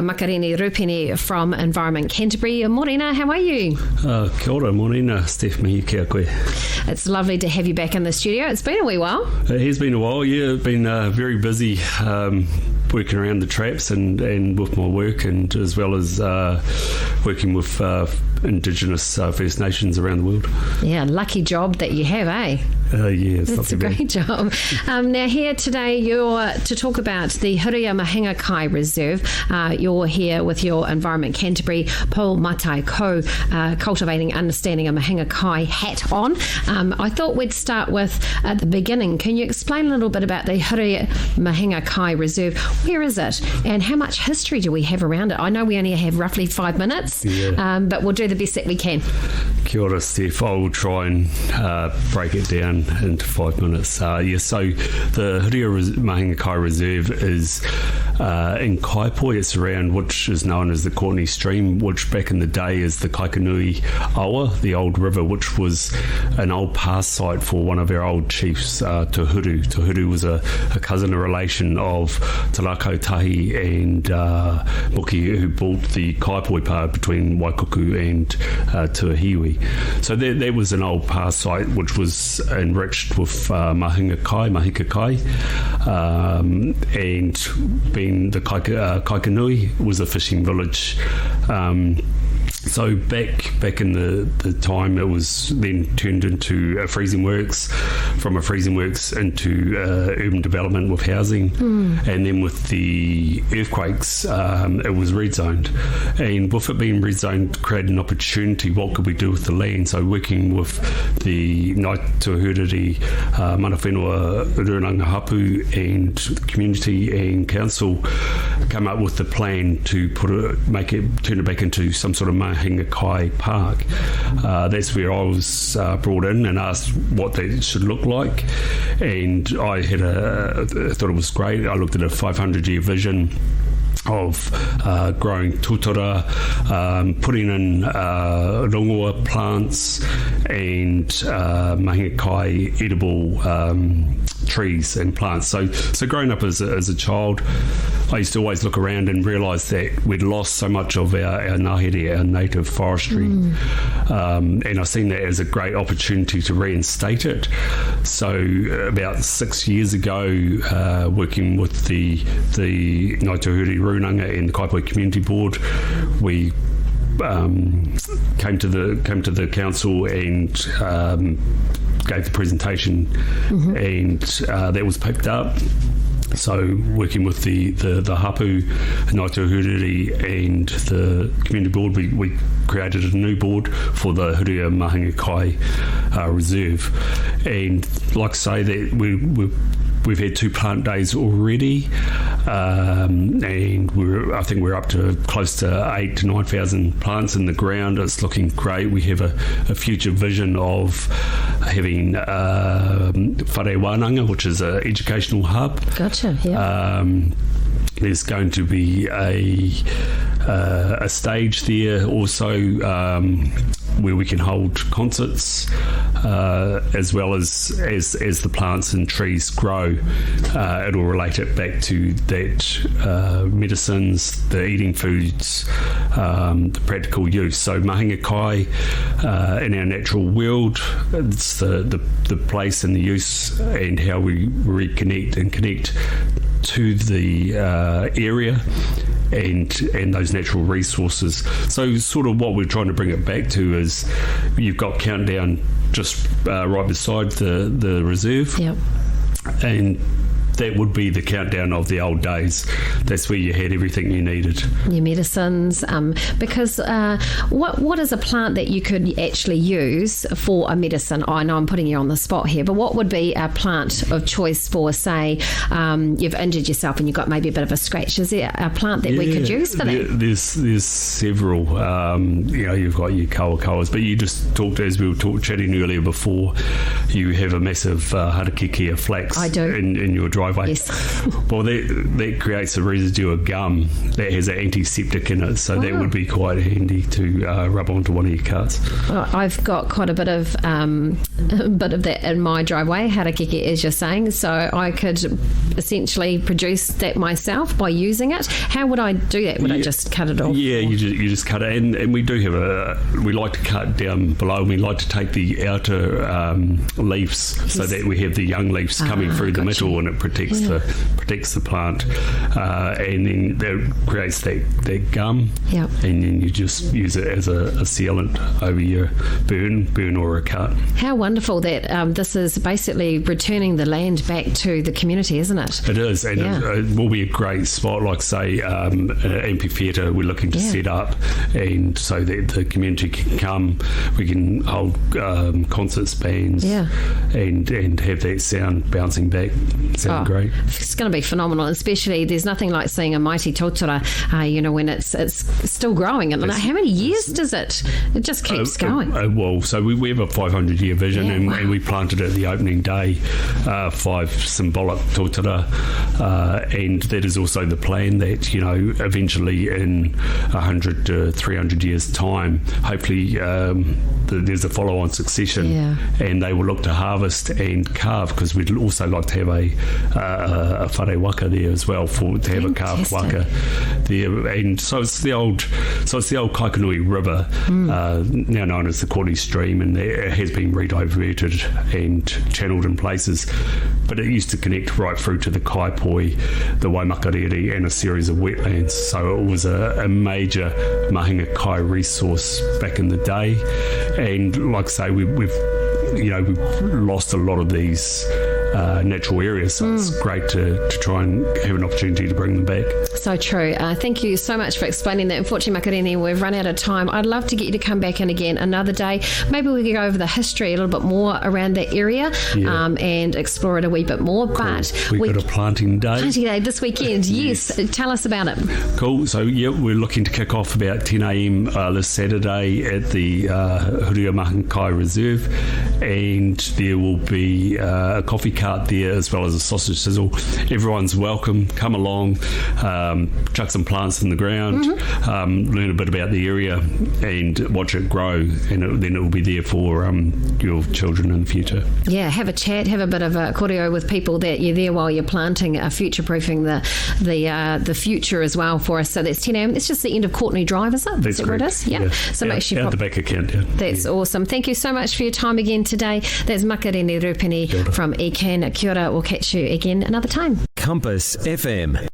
Makarini Rupene from Environment Canterbury. Morena, how are you? Kia ora, morena, Steph mihi kia koe. It's lovely to have you back in the studio. It's been a wee while. It has been a while, yeah. I've been very busy working around the traps and with my work, and as well as working with Indigenous First Nations around the world. Yeah, lucky job that you have, eh? Yeah, it's That's a great job. Now here today you're to talk about the Huria Mahinga Kai Reserve. You're here with your Environment Canterbury Paul Matai Ko Cultivating Understanding a Mahinga Kai hat on. I thought we'd start with at the beginning. Can you explain a little bit about the Huria Mahinga Kai Reserve? Where is it and how much history do we have around it? I know we only have roughly 5 minutes, but we'll do the best that we can. Kia ora, Steph. I will try and break it down into 5 minutes. So the Huria Mahinga Kai Reserve is in Kaipoi. It's around which is known as the Courtney Stream, which back in the day is the Kaikanui Awa, the old river, which was an old past site for one of our old chiefs, Te Huru. Te Huru was a cousin, a relation of Te Lākau Tahi and Moki, who bought the Kaipoi part between Waikuku and Tuahiwi. So there was an old past site which was enriched with Mahinga Kai, and being the Kaikanui was a fishing village. So back in the time, it was then turned into a freezing works, from a freezing works into urban development with housing, and then with the earthquakes, it was red zoned. And with it being red zoned, created an opportunity. What could we do with the land? So working with the Ngāi Tuahuriri, Mana Whenua Ruranga Hapu and the community and council come up with the plan to turn it back into some sort of Mahinga Kai Park. That's where I was brought in and asked what that should look like, and I thought it was great. I looked at a 500-year vision of growing tutora, putting in rongoa plants and Mahinga Kai edible trees and plants. So growing up as a child, I used to always look around and realise that we'd lost so much of our ngahere, our native forestry, and I've seen that as a great opportunity to reinstate it. So about 6 years ago, working with the Ngāi Tuahuriri Runanga and the Kaipoi Community Board, we came to the council and gave the presentation, and that was picked up. So working with the Hapu, Ngāi Tuahuriri and the community board, we created a new board for the Huria Mahinga Kai Reserve. And like I say, that we've had 2 plant days already, and I think we're up to close to 8,000 to 9,000 plants in the ground. It's looking great. We have a future vision of having Whare Wānanga, which is an educational hub. Gotcha, yeah. There's going to be a stage there also, where we can hold concerts, as well as the plants and trees grow. It'll relate it back to that medicines, the eating foods, the practical use. So Mahinga Kai in our natural world, it's the place and the use and how we reconnect and connect to the area and those natural resources. So sort of what we're trying to bring it back to is you've got Countdown just right beside the reserve. Yep. And that would be the Countdown of the old days. That's where you had everything you needed. Your medicines, because what is a plant that you could actually use for a medicine? I know I'm putting you on the spot here, but what would be a plant of choice for, say, you've injured yourself and you've got maybe a bit of a scratch? Is there a plant that we could use for that? There's several. You've got your kawas, but you just talked, as we were chatting earlier before, you have a massive harakeke of flax. I do. in your dry driveway. Yes. Well, that creates a residue of gum that has an antiseptic in it, so that would be quite handy to rub onto one of your carts. Well, I've got quite a bit of that in my driveway, harakeke, as you're saying, so I could essentially produce that myself by using it. How would I do that? Would I just cut it off? Yeah, you just cut it, and we do have we like to cut down below, and we like to take the outer leaves so that we have the young leaves coming through the middle, and it protects the plant, and then that creates that gum, and then you just use it as a sealant over your burn or a cut. How wonderful that this is basically returning the land back to the community, isn't it? It is, and it will be a great spot, like say an amphitheatre we're looking to set up, and so that the community can come, we can hold concerts, bands, and have that sound bouncing back. Sound great. It's going to be phenomenal, especially there's nothing like seeing a mighty totara, when it's still growing. And how many years does it? It just keeps going. Well, so we have a 500-year vision, and we planted at the opening day 5 symbolic totara, and that is also the plan that, eventually in 100 to 300 years' time, hopefully there's a follow-on succession, and they will look to harvest and carve, because we'd also like to have a whare waka there as well, to have a carved waka there. And so it's the old Kaikanui River, now known as the Courtney Stream, and it has been re-diverted and channeled in places, but it used to connect right through to the Kaipoi, the Waimakariri, and a series of wetlands. So it was a major Mahinga kai resource back in the day, and like I say, we've lost a lot of these natural areas, so it's great to try and have an opportunity to bring them back. So true. Thank you so much for explaining that. Unfortunately, Makarini, we've run out of time. I'd love to get you to come back in again another day. Maybe we could go over the history a little bit more around that area, and explore it a wee bit more. Cool. But we've got a planting day. Planting day this weekend, yes. Tell us about it. Cool. So, we're looking to kick off about 10 a.m. This Saturday at the Huria Mahinga Reserve, and there will be a coffee cart there as well as a sausage sizzle. Everyone's welcome. Come along, chuck some plants in the ground, learn a bit about the area, and watch it grow, and then it will be there for your children in the future. Yeah, have a chat, have a bit of a koreo with people that you're there while you're planting, future-proofing the future as well for us. So that's 10 a.m. It's just the end of Courtney Drive, is it? That's correct. Where it is? Yeah. So make sure out the back account. That's awesome. Thank you so much for your time again today. That's Makarini Rupene from ECAN. Kia ora. We'll catch you again another time. Compass FM.